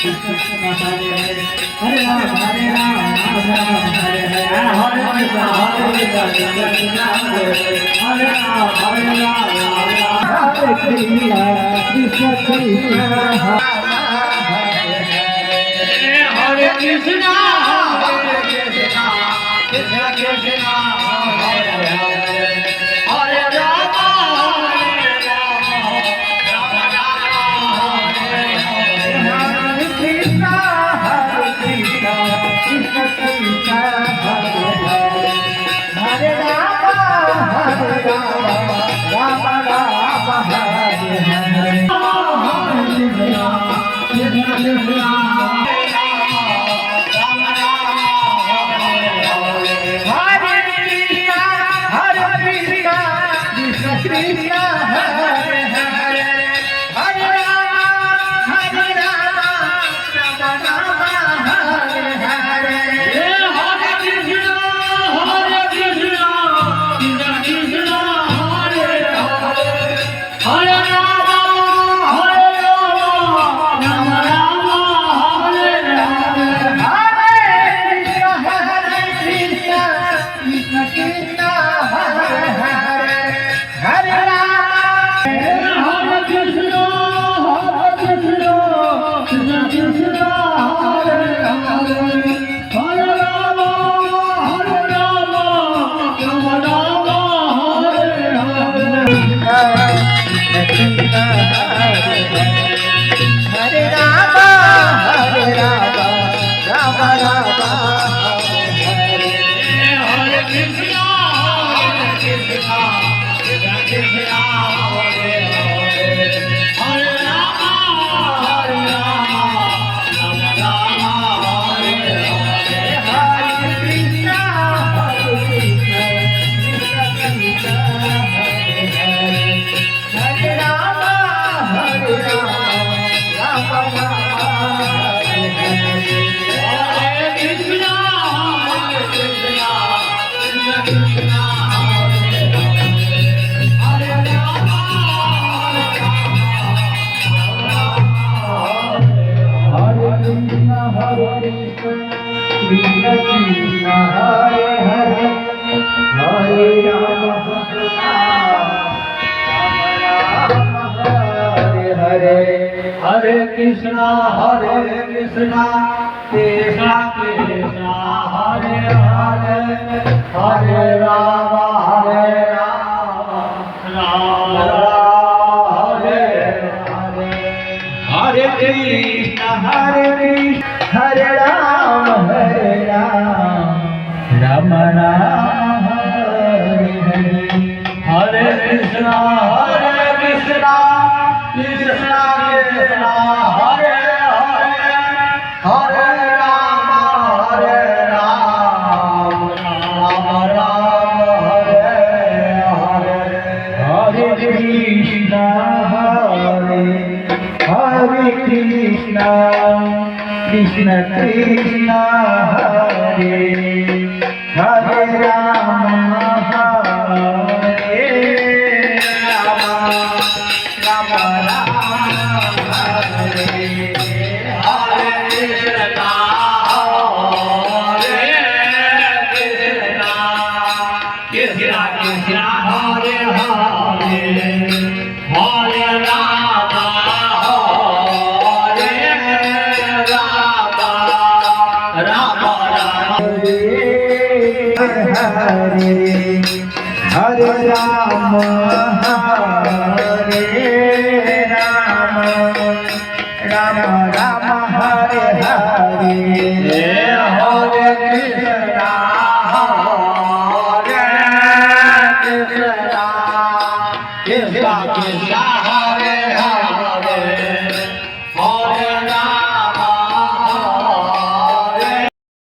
Hare Rama Hare Rama Rama Rama Hare Hare Hare Krishna Krishna Krishna Hare Krishna Krishna Krishna Hare Hare Hare Rama Rama Rama Hare Hare Hare Krishna Hare Rama Rama Rama Hare Hare Hare Krishna Krishna Krishna Hare Hare Rama Rama Rama Hare Hare Hare Krishna Krishna Krishna Hare Hare Rama Rama Hare Rama Rama Rama Hare Hare Hare Krishna Krishna Krishna Hare Hare Hare